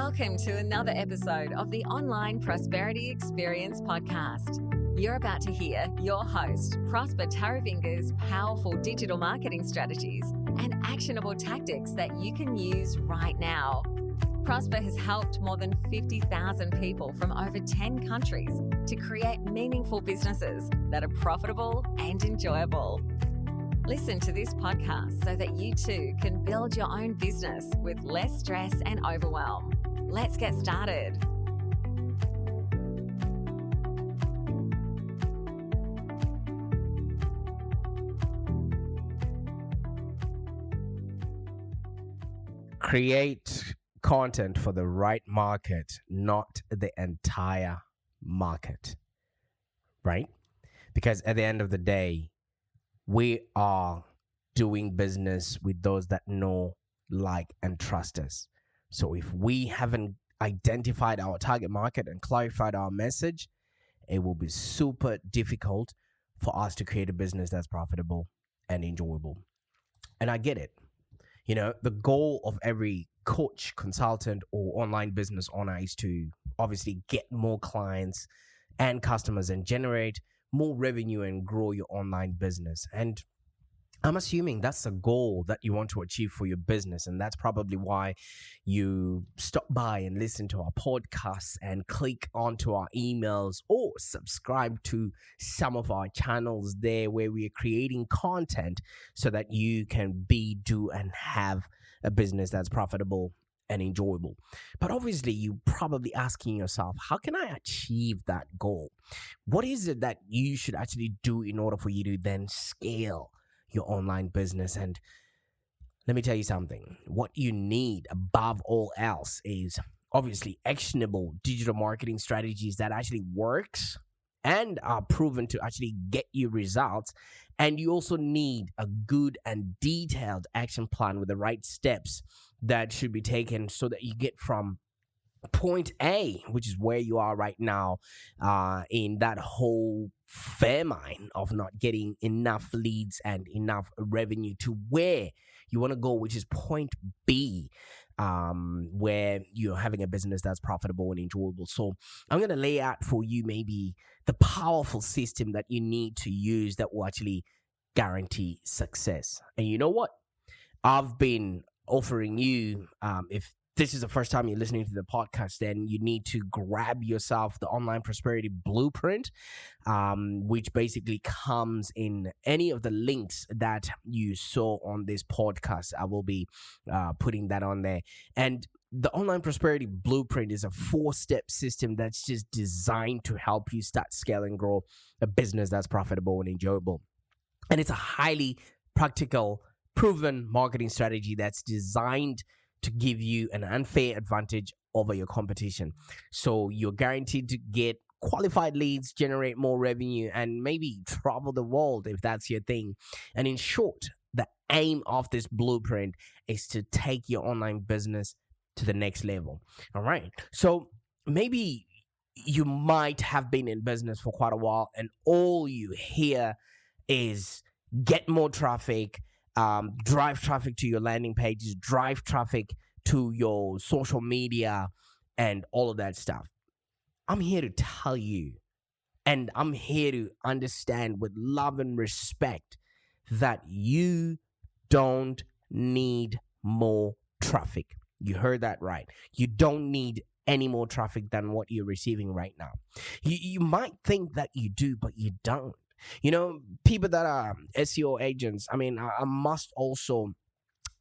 Welcome to another episode of the Online Prosperity Experience podcast. You're about to hear your host, Prosper Taravinga's powerful digital marketing strategies and actionable tactics that you can use right now. Prosper has helped more than 50,000 people from over 10 countries to create meaningful businesses that are profitable and enjoyable. Listen to this podcast so that you too can build your own business with less stress and overwhelm. Let's get started. Create content for the right market, not the entire market, right? Because at the end of the day, we are doing business with those that know, like, and trust us. So if we haven't identified our target market and clarified our message, it will be super difficult for us to create a business that's profitable and enjoyable. And I get it. You know, the goal of every coach, consultant, or online business owner is to obviously get more clients and customers and generate more revenue and grow your online business. And I'm assuming that's a goal that you want to achieve for your business. And that's probably why you stop by and listen to our podcasts and click onto our emails or subscribe to some of our channels there where we are creating content so that you can be, do, and have a business that's profitable and enjoyable. But obviously, you're probably asking yourself, how can I achieve that goal? What is it that you should actually do in order for you to then scale your online business? And let me tell you something. What you need above all else is obviously actionable digital marketing strategies that actually works and are proven to actually get you results. And you also need a good and detailed action plan with the right steps that should be taken so that you get from point A, which is where you are right now, in that whole famine of not getting enough leads and enough revenue, to where you want to go, which is point B, where you're having a business that's profitable and enjoyable. So I'm going to lay out for you maybe the powerful system that you need to use that will actually guarantee success. And you know what? I've been offering you, if this is the first time you're listening to the podcast, then you need to grab yourself the Online Prosperity Blueprint, which basically comes in any of the links that you saw on this podcast. I will be putting that on there. And the Online Prosperity Blueprint is a 4-step system that's just designed to help you start, scale, and grow a business that's profitable and enjoyable. And it's a highly practical, proven marketing strategy that's designed to give you an unfair advantage over your competition. So you're guaranteed to get qualified leads, generate more revenue, and maybe travel the world if that's your thing. And in short, the aim of this blueprint is to take your online business to the next level. All right. So maybe you might have been in business for quite a while and all you hear is get more traffic, drive traffic to your landing pages, drive traffic to your social media, and all of that stuff. I'm here to tell you, and I'm here to understand with love and respect, that you don't need more traffic. You heard that right. You don't need any more traffic than what you're receiving right now. You might think that you do, but you don't. You know, people that are SEO agents, I mean, I must also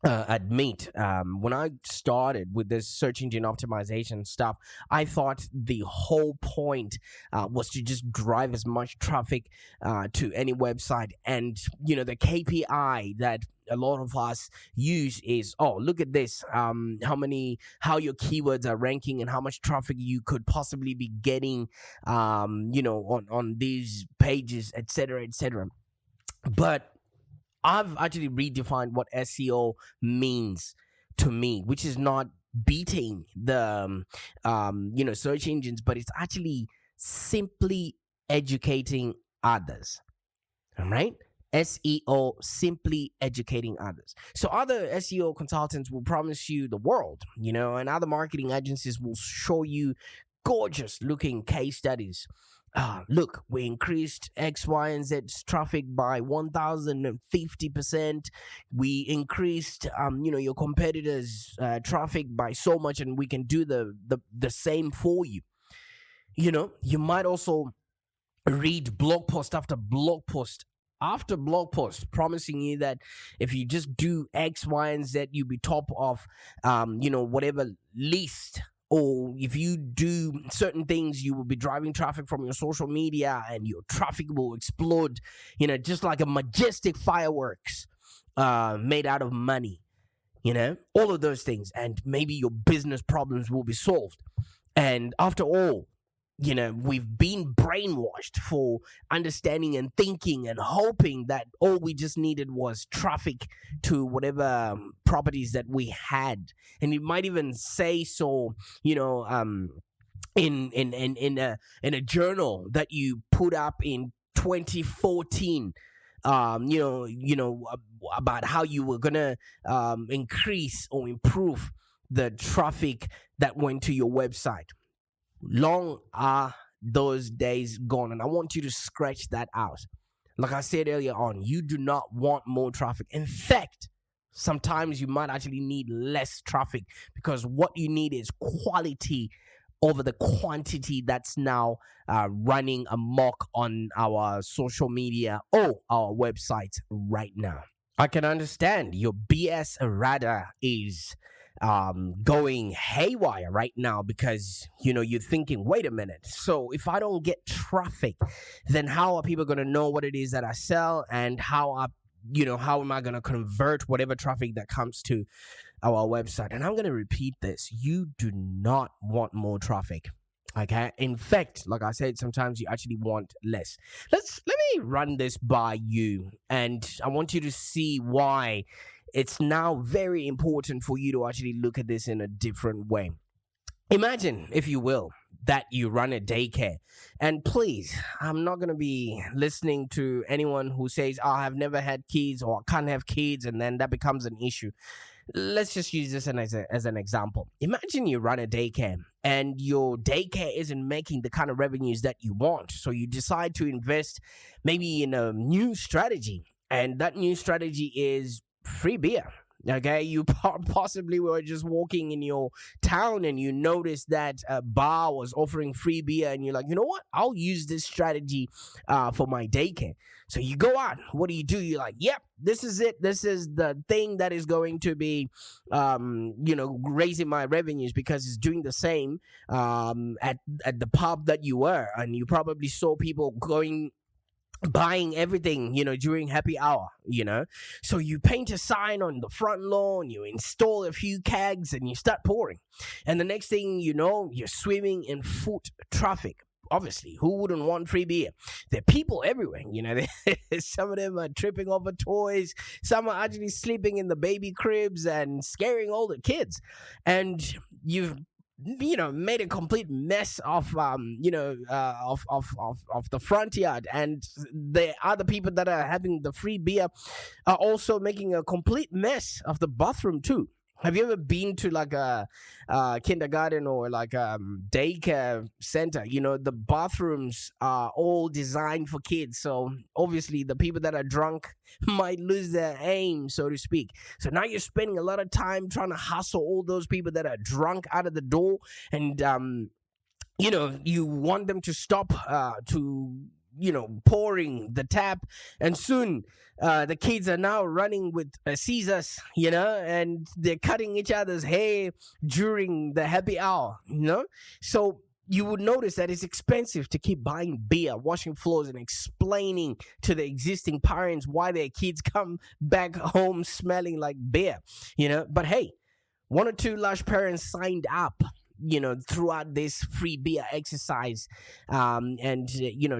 admit, when I started with this search engine optimization stuff, I thought the whole point was to just drive as much traffic to any website. And, you know, the KPI that a lot of us use is, oh, look at this, how your keywords are ranking and how much traffic you could possibly be getting, you know, on these pages, etc., etc. But I've actually redefined what SEO means to me, which is not beating the, you know, search engines, but it's actually simply educating others. All right? SEO, simply educating others. So other SEO consultants will promise you the world, and other marketing agencies will show you gorgeous looking case studies. Look, we increased X, Y, and Z traffic by 1,050%. We increased, your competitors' traffic by so much, and we can do the same for you. You might also read blog post after blog post after blog post promising you that if you just do X, Y, and Z, you'll be top of, whatever list. Or if you do certain things, you will be driving traffic from your social media and your traffic will explode, just like a majestic fireworks made out of money, all of those things. And maybe your business problems will be solved. And after all, we've been brainwashed for understanding and thinking and hoping that all we just needed was traffic to whatever properties that we had. And you might even say so, in a journal that you put up in 2014. About how you were gonna increase or improve the traffic that went to your website. Long are those days gone, and I want you to scratch that out. Like I said earlier on, you do not want more traffic. In fact, sometimes you might actually need less traffic, because what you need is quality over the quantity that's now running amok on our social media or our websites right now. I can understand your BS radar is going haywire right now, because you're thinking, wait a minute, so if I don't get traffic, then how are people going to know what it is that I sell, and how am I going to convert whatever traffic that comes to our website? And I'm going to repeat this: you do not want more traffic. Okay. In fact, like I said, sometimes you actually want less. Let me run this by you, and I want you to see why it's now very important for you to actually look at this in a different way. Imagine, if you will, that you run a daycare. And please, I'm not going to be listening to anyone who says, oh, I've never had kids, or I can't have kids, and then that becomes an issue. Let's just use this as an example. Imagine you run a daycare and your daycare isn't making the kind of revenues that you want. So you decide to invest maybe in a new strategy. And that new strategy is free beer. Okay, you possibly were just walking in your town and you noticed that a bar was offering free beer, and you're like, you know what? I'll use this strategy for my daycare. So you go out. What do? You're like, yep, this is it. This is the thing that is going to be, raising my revenues, because it's doing the same at the pub that you were, and you probably saw people buying everything, during happy hour, So you paint a sign on the front lawn, you install a few kegs, and you start pouring. And the next thing you know, you're swimming in foot traffic. Obviously, who wouldn't want free beer? There are people everywhere, some of them are tripping over toys. Some are actually sleeping in the baby cribs and scaring all the kids. And you've made a complete mess of the front yard, and the other people that are having the free beer are also making a complete mess of the bathroom too. Have you ever been to like a kindergarten or like a daycare center? The bathrooms are all designed for kids. So obviously the people that are drunk might lose their aim, so to speak. So now you're spending a lot of time trying to hustle all those people that are drunk out of the door. And, you want them to stop pouring the tap. And soon the kids are now running with scissors, and they're cutting each other's hair during the happy hour, So you would notice that it's expensive to keep buying beer, washing floors, and explaining to the existing parents why their kids come back home smelling like beer, But hey, one or two large parents signed up throughout this free beer exercise, and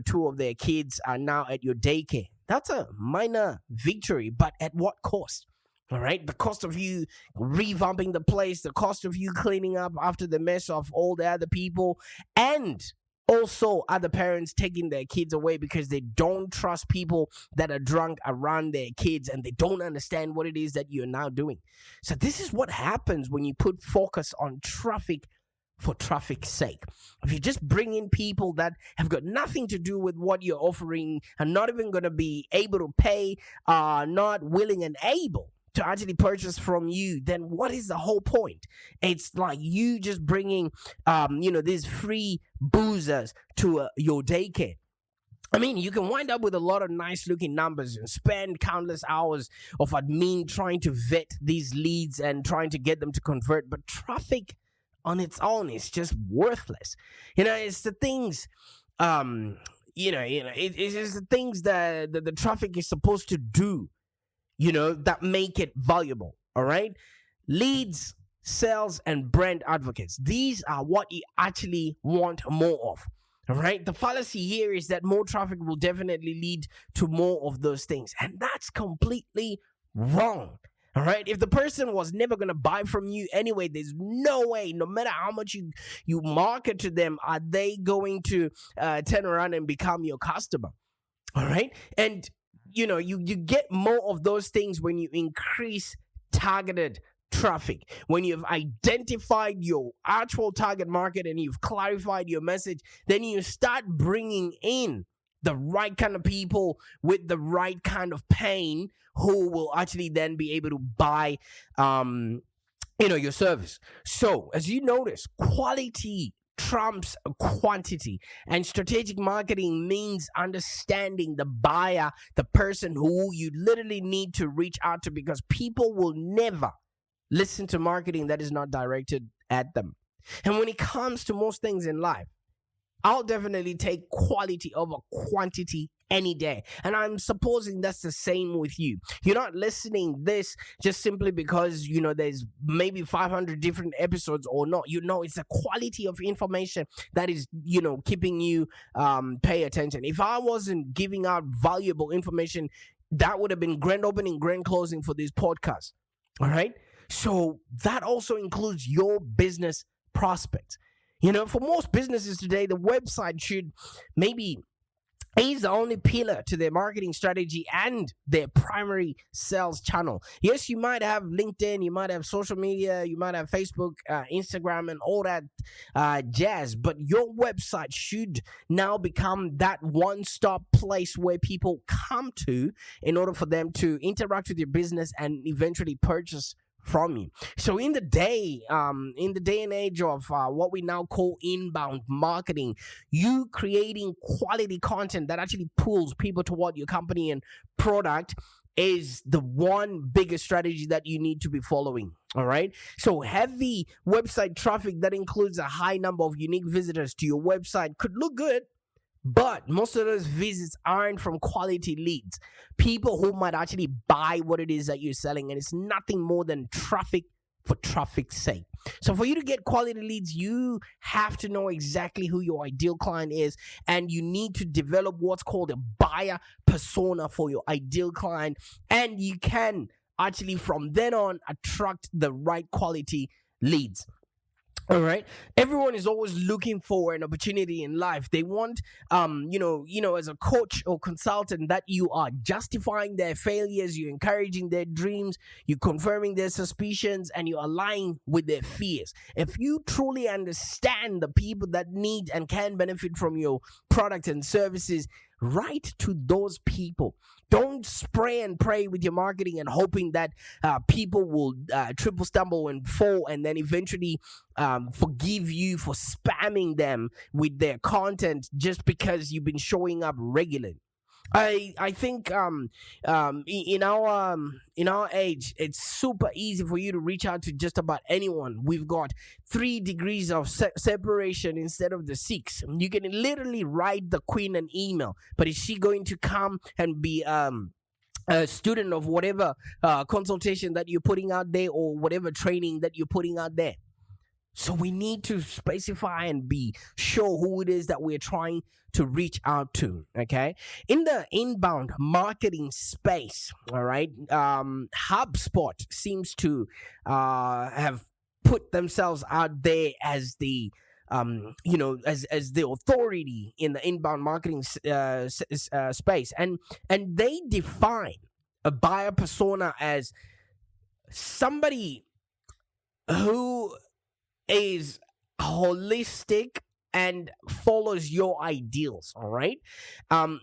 two of their kids are now at your daycare. That's a minor victory, but at what cost? All right, the cost of you revamping the place, the cost of you cleaning up after the mess of all the other people, and Also, other parents taking their kids away because they don't trust people that are drunk around their kids and they don't understand what it is that you're now doing. So this is what happens when you put focus on traffic for traffic's sake. If you just bring in people that have got nothing to do with what you're offering and not even going to be able to pay, not willing and able to actually purchase from you, then what is the whole point? It's like you just bringing, these free boozers to your daycare. I mean, you can wind up with a lot of nice looking numbers and spend countless hours of admin trying to vet these leads and trying to get them to convert, but traffic on its own is just worthless. It's the things, it's just the things that the traffic is supposed to do, that make it valuable. All right. Leads, sales, and brand advocates. These are what you actually want more of. All right. The fallacy here is that more traffic will definitely lead to more of those things. And that's completely wrong. All right. If the person was never going to buy from you anyway, there's no way, no matter how much you market to them, are they going to turn around and become your customer. All right. And you get more of those things when you increase targeted traffic. When you've identified your actual target market and you've clarified your message, then you start bringing in the right kind of people with the right kind of pain who will actually then be able to buy your service. So as you notice, quality trumps quantity, and strategic marketing means understanding the buyer, the person who you literally need to reach out to, because people will never listen to marketing that is not directed at them. And when it comes to most things in life, I'll definitely take quality over quantity any day. And I'm supposing that's the same with you. You're not listening this just simply because, there's maybe 500 different episodes or not. It's the quality of information that is, keeping you pay attention. If I wasn't giving out valuable information, that would have been grand opening, grand closing for this podcast. All right. So that also includes your business prospects. For most businesses today, the website should maybe is the only pillar to their marketing strategy and their primary sales channel. Yes, you might have LinkedIn, you might have social media, you might have Facebook, Instagram, and all that jazz, but your website should now become that one-stop place where people come to in order for them to interact with your business and eventually purchase from you. So in the day and age of what we now call inbound marketing, you creating quality content that actually pulls people toward your company and product is the one biggest strategy that you need to be following. All right. So heavy website traffic that includes a high number of unique visitors to your website could look good, but most of those visits aren't from quality leads, people who might actually buy what it is that you're selling. And it's nothing more than traffic for traffic's sake. So for you to get quality leads, you have to know exactly who your ideal client is, and you need to develop what's called a buyer persona for your ideal client. And you can actually from then on attract the right quality leads. All right. Everyone is always looking for an opportunity in life. They want, as a coach or consultant, that you are justifying their failures, you're encouraging their dreams, you're confirming their suspicions, and you're aligning with their fears. If you truly understand the people that need and can benefit from your product and services, write to those people. Don't spray and pray with your marketing and hoping that people will triple stumble and fall and then eventually forgive you for spamming them with their content just because you've been showing up regularly. I think in our age, it's super easy for you to reach out to just about anyone. We've got 3 degrees of separation instead of the 6. You can literally write the queen an email, but is she going to come and be a student of whatever consultation that you're putting out there or whatever training that you're putting out there? So we need to specify and be sure who it is that we're trying to reach out to, okay? In the inbound marketing space, all right, HubSpot seems to have put themselves out there as the as the authority in the inbound marketing space, and they define a buyer persona as somebody who is holistic and follows your ideals. All right.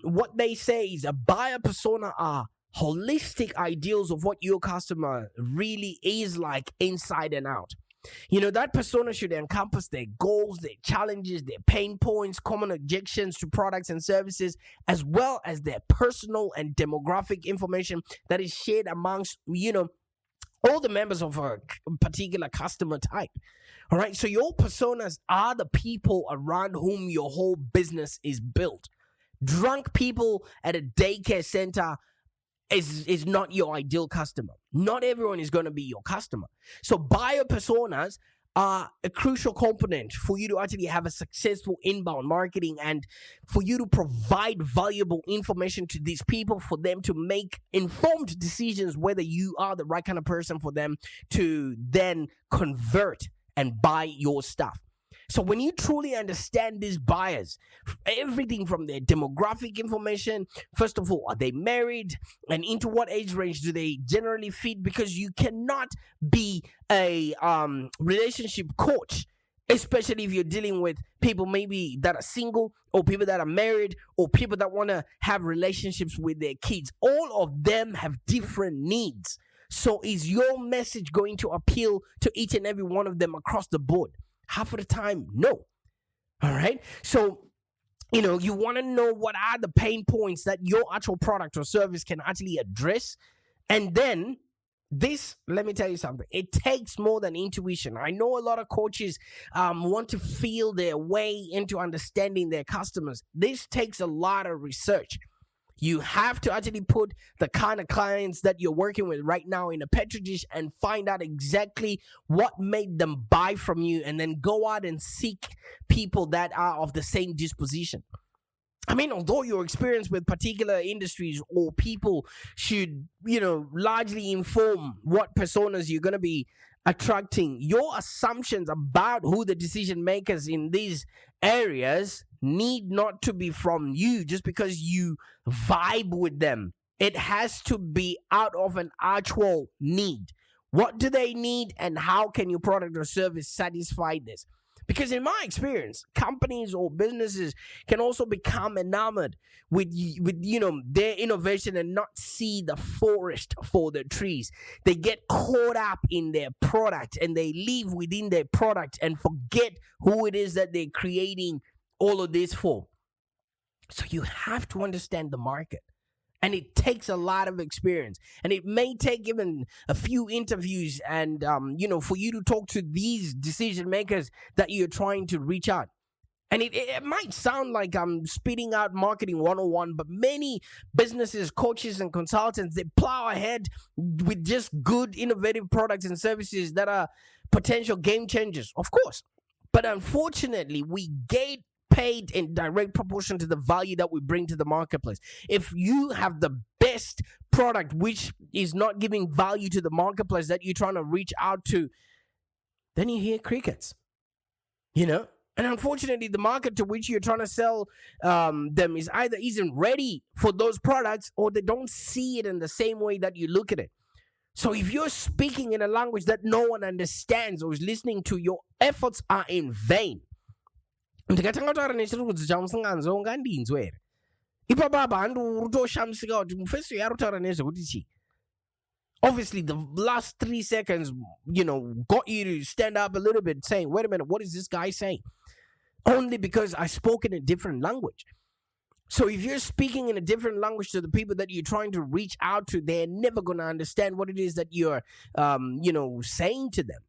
What they say is a buyer persona are holistic ideals of what your customer really is like inside and out. That persona should encompass their goals, their challenges, their pain points, common objections to products and services, as well as their personal and demographic information that is shared amongst, all the members of a particular customer type. All right. So your personas are the people around whom your whole business is built. Drunk people at a daycare center is not your ideal customer. Not everyone is going to be your customer. So buyer personas are a crucial component for you to actually have a successful inbound marketing and for you to provide valuable information to these people for them to make informed decisions whether you are the right kind of person for them to then convert and buy your stuff. So when you truly understand these buyers, everything from their demographic information, first of all, are they married, and into what age range do they generally fit? Because you cannot be a relationship coach, especially if you're dealing with people maybe that are single, or people that are married, or people that want to have relationships with their kids. All of them have different needs. So is your message going to appeal to each and every one of them across the board? Half of the time, no. All right. So, you want to know what are the pain points that your actual product or service can actually address. And then let me tell you something. It takes more than intuition. I know a lot of coaches want to feel their way into understanding their customers. This takes a lot of research. You have to actually put the kind of clients that you're working with right now in a petri dish and find out exactly what made them buy from you, and then go out and seek people that are of the same disposition. I mean, although your experience with particular industries or people should, largely inform what personas you're going to be attracting, your assumptions about who the decision makers in these areas need not to be from you just because you vibe with them. It has to be out of an actual need. What do they need, and how can your product or service satisfy this? Because in my experience, companies or businesses can also become enamored with their innovation and not see the forest for the trees. They get caught up in their product and they live within their product and forget who it is that they're creating all of this for. So you have to understand the market. And it takes a lot of experience. And it may take even a few interviews and, for you to talk to these decision makers that you're trying to reach out. And it might sound like I'm spitting out marketing 101, but many businesses, coaches, and consultants, they plow ahead with just good, innovative products and services that are potential game changers, of course. But unfortunately, we get paid in direct proportion to the value that we bring to the marketplace. If you have the best product which is not giving value to the marketplace that you're trying to reach out to, then you hear crickets. And unfortunately, the market to which you're trying to sell them is either isn't ready for those products, or they don't see it in the same way that you look at it. So if you're speaking in a language that no one understands or is listening to, your efforts are in vain. Ndikatanga kutaura nechirudzi chamusinganzwa ungandinzwa here. Ipapo apa handotoshamsika kuti mufesto yari kutaura nezvekuti chii. Obviously, the last 3 seconds, got you to stand up a little bit saying, wait a minute, what is this guy saying? Only because I spoke in a different language. So if you're speaking in a different language to the people that you're trying to reach out to, they're never going to understand what it is that you're, saying to them.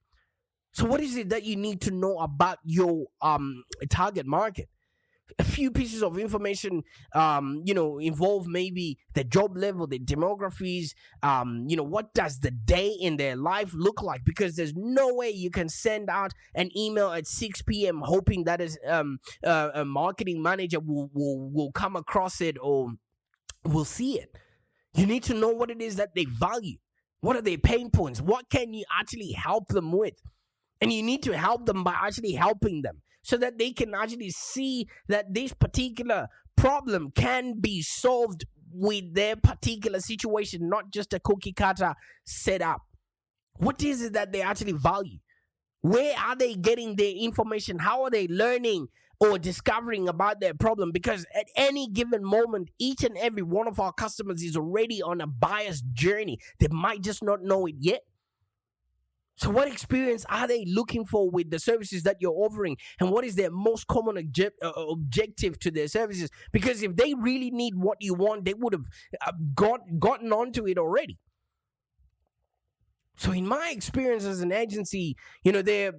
So what is it that you need to know about your target market? A few pieces of information, involve maybe the job level, the demographies, what does the day in their life look like? Because there's no way you can send out an email at 6 p.m. hoping that a marketing manager will come across it or will see it. You need to know what it is that they value. What are their pain points? What can you actually help them with? And you need to help them by actually helping them so that they can actually see that this particular problem can be solved with their particular situation, not just a cookie cutter setup. What is it that they actually value? Where are they getting their information? How are they learning or discovering about their problem? Because at any given moment, each and every one of our customers is already on a buyer's journey. They might just not know it yet. So what experience are they looking for with the services that you're offering? And what is their most common objective to their services? Because if they really need what you want, they would have gotten onto it already. So in my experience as an agency, there are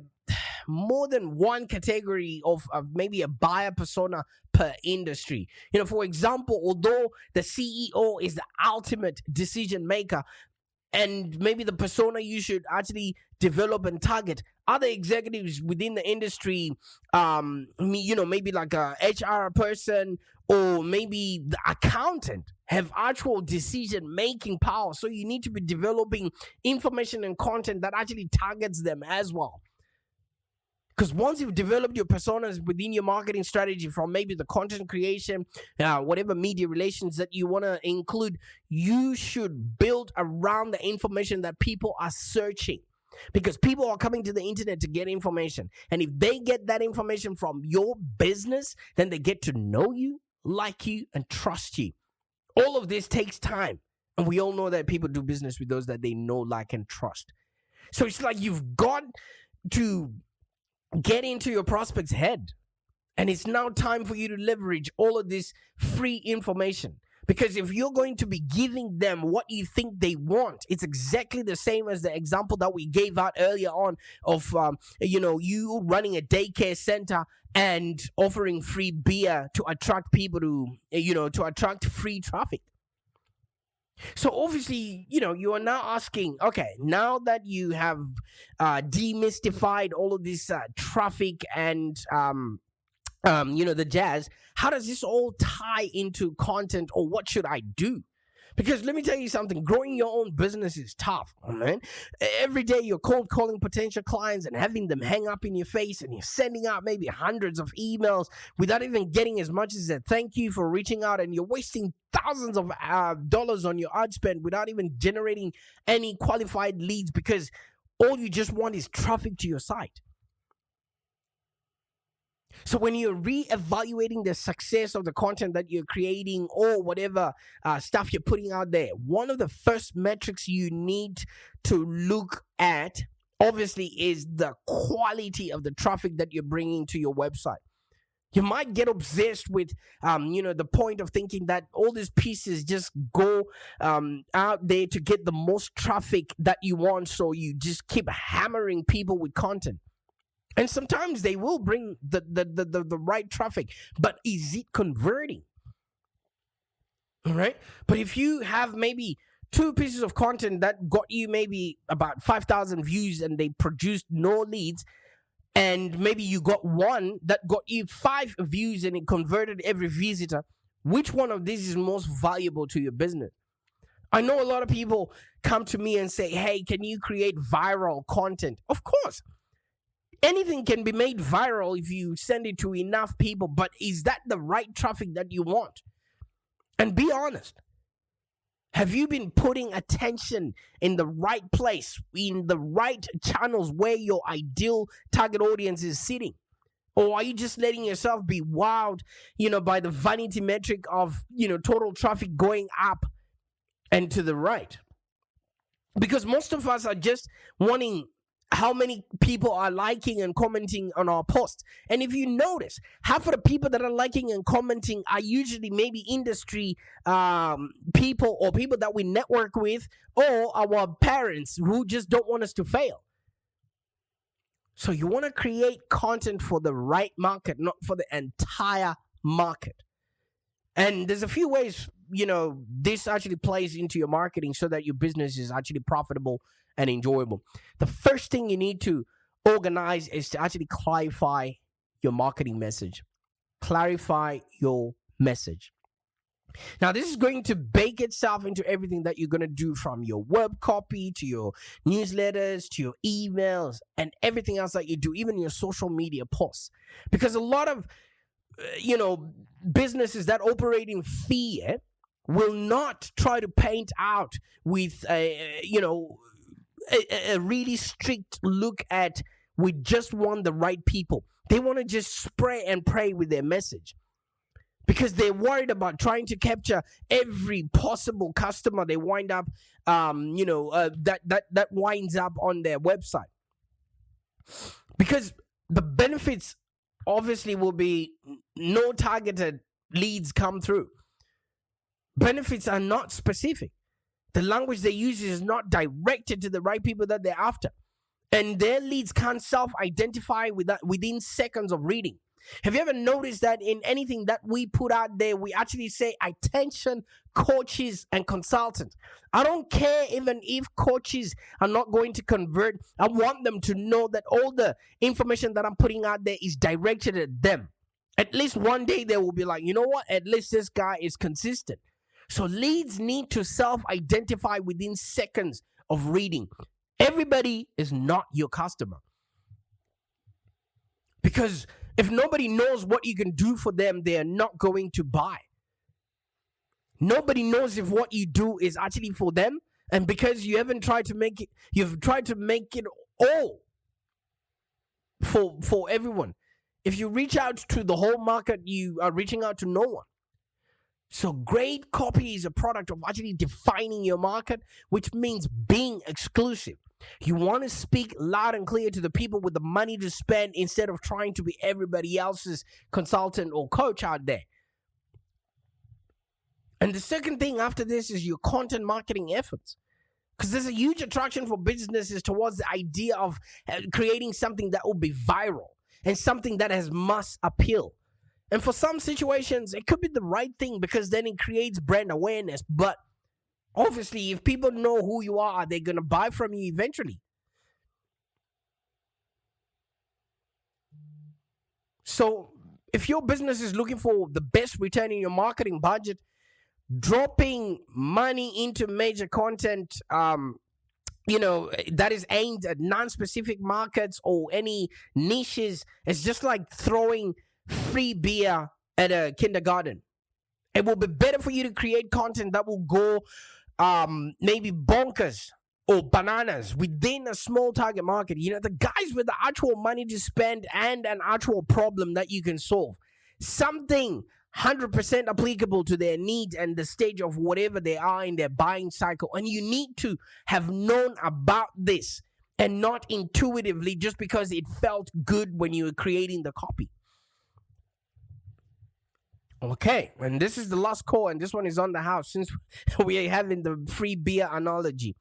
more than one category of maybe a buyer persona per industry. For example, although the CEO is the ultimate decision maker, and maybe the persona you should actually develop and target, other executives within the industry, maybe like a HR person or maybe the accountant, have actual decision-making power. So you need to be developing information and content that actually targets them as well. Because once you've developed your personas within your marketing strategy, from maybe the content creation, whatever media relations that you want to include, you should build around the information that people are searching. Because people are coming to the internet to get information. And if they get that information from your business, then they get to know you, like you, and trust you. All of this takes time. And we all know that people do business with those that they know, like, and trust. So it's like you've got to get into your prospect's head. And it's now time for you to leverage all of this free information. Because if you're going to be giving them what you think they want, it's exactly the same as the example that we gave out earlier on of, you running a daycare center and offering free beer to attract people to attract free traffic. So obviously, you are now asking, okay, now that you have demystified all of this traffic and the jazz, how does this all tie into content, or what should I do? Because let me tell you something, growing your own business is tough, man. Every day you're cold calling potential clients and having them hang up in your face, and you're sending out maybe hundreds of emails without even getting as much as a thank you for reaching out, and you're wasting thousands of dollars on your ad spend without even generating any qualified leads, because all you just want is traffic to your site. So when you're re-evaluating the success of the content that you're creating or whatever stuff you're putting out there, one of the first metrics you need to look at, obviously, is the quality of the traffic that you're bringing to your website. You might get obsessed with, the point of thinking that all these pieces just go out there to get the most traffic that you want. So you just keep hammering people with content. And sometimes they will bring the right traffic, but is it converting? All right. But if you have maybe 2 pieces of content that got you maybe about 5,000 views and they produced no leads, and maybe you got one that got you 5 views and it converted every visitor, which one of these is most valuable to your business? I know a lot of people come to me and say, hey, can you create viral content? Of course. Anything can be made viral if you send it to enough people, but is that the right traffic that you want? And be honest. Have you been putting attention in the right place, in the right channels where your ideal target audience is sitting? Or are you just letting yourself be wowed, by the vanity metric of, total traffic going up and to the right? Because most of us are just wanting how many people are liking and commenting on our posts. And if you notice, half of the people that are liking and commenting are usually maybe industry people or people that we network with, or our parents who just don't want us to fail. So you want to create content for the right market, not for the entire market. And there's a few ways, this actually plays into your marketing so that your business is actually profitable and enjoyable. The first thing you need to organize is to actually clarify your marketing message. Clarify your message. Now, this is going to bake itself into everything that you're going to do, from your web copy to your newsletters to your emails and everything else that you do, even your social media posts. Because a lot of, businesses that operate in fear will not try to paint out with a really strict look at, we just want the right people. They want to just spray and pray with their message, because they're worried about trying to capture every possible customer they wind up, that winds up on their website. Because the benefits obviously will be no targeted leads come through. Benefits are not specific. The language they use is not directed to the right people that they're after. And their leads can't self-identify within seconds of reading. Have you ever noticed that in anything that we put out there, we actually say attention coaches and consultants? I don't care even if coaches are not going to convert. I want them to know that all the information that I'm putting out there is directed at them. At least one day they will be like, you know what? At least this guy is consistent. So leads need to self-identify within seconds of reading. Everybody is not your customer. Because if nobody knows what you can do for them, they are not going to buy. Nobody knows if what you do is actually for them. And because you haven't tried to make it, you've tried to make it all for everyone. If you reach out to the whole market, you are reaching out to no one. So great copy is a product of actually defining your market, which means being exclusive. You want to speak loud and clear to the people with the money to spend, instead of trying to be everybody else's consultant or coach out there. And the second thing after this is your content marketing efforts. Because there's a huge attraction for businesses towards the idea of creating something that will be viral and something that has mass appeal. And for some situations, it could be the right thing, because then it creates brand awareness. But obviously, if people know who you are they're going to buy from you eventually. So if your business is looking for the best return in your marketing budget, dropping money into major content, that is aimed at non-specific markets or any niches, is just like throwing free beer at a kindergarten. It will be better for you to create content that will go maybe bonkers or bananas within a small target market. The guys with the actual money to spend and an actual problem that you can solve. Something 100% applicable to their needs and the stage of whatever they are in their buying cycle. And you need to have known about this, and not intuitively just because it felt good when you were creating the copy. Okay, and this is the last call, and this one is on the house, since we are having the free beer analogy.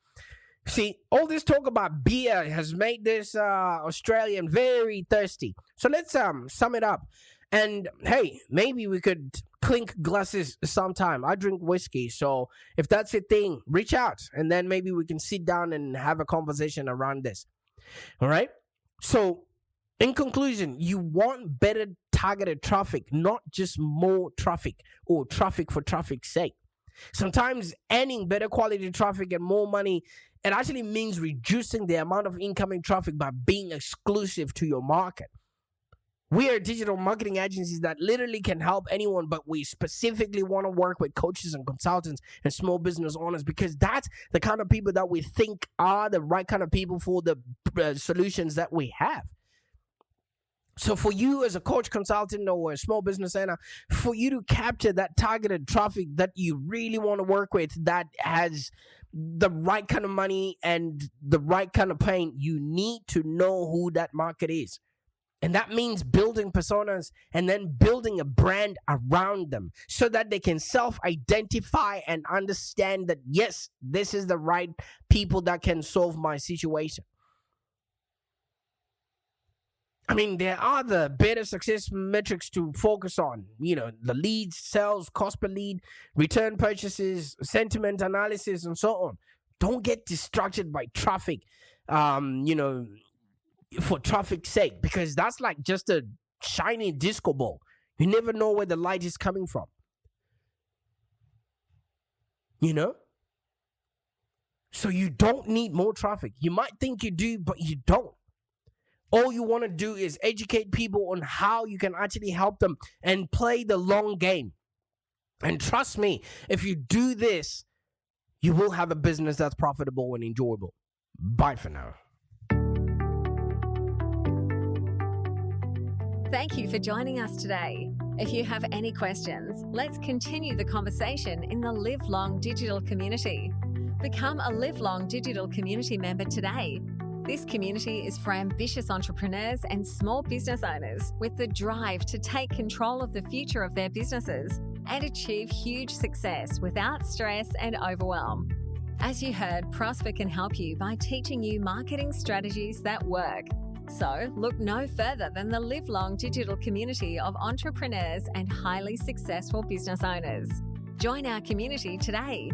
See, all this talk about beer has made this Australian very thirsty. So let's sum it up. And hey, maybe we could clink glasses sometime. I drink whiskey, so if that's your thing, reach out, and then maybe we can sit down and have a conversation around this. All right? So in conclusion, you want better targeted traffic, not just more traffic or traffic for traffic's sake. Sometimes earning better quality traffic and more money, it actually means reducing the amount of incoming traffic by being exclusive to your market. We are digital marketing agencies that literally can help anyone, but we specifically want to work with coaches and consultants and small business owners, because that's the kind of people that we think are the right kind of people for the solutions that we have. So for you as a coach, consultant, or a small business owner, for you to capture that targeted traffic that you really want to work with, that has the right kind of money and the right kind of pain, you need to know who that market is. And that means building personas and then building a brand around them so that they can self-identify and understand that, yes, this is the right people that can solve my situation. I mean, there are the better success metrics to focus on, the leads, sales, cost per lead, return purchases, sentiment analysis, and so on. Don't get distracted by traffic, for traffic's sake, because that's like just a shiny disco ball. You never know where the light is coming from. you know? So you don't need more traffic. You might think you do, but you don't. All you want to do is educate people on how you can actually help them and play the long game. And trust me, if you do this, you will have a business that's profitable and enjoyable. Bye for now. Thank you for joining us today. If you have any questions, let's continue the conversation in the Live Long Digital community. Become a Live Long Digital community member today. This community is for ambitious entrepreneurs and small business owners with the drive to take control of the future of their businesses and achieve huge success without stress and overwhelm. As you heard, Prosper can help you by teaching you marketing strategies that work. So look no further than the Live Long Digital community of entrepreneurs and highly successful business owners. Join our community today.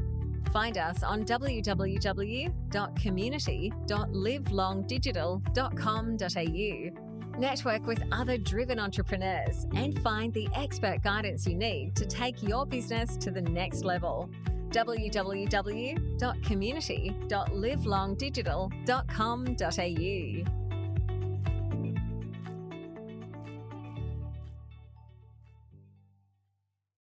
Find us on www.community.livelongdigital.com.au. Network with other driven entrepreneurs and find the expert guidance you need to take your business to the next level. www.community.livelongdigital.com.au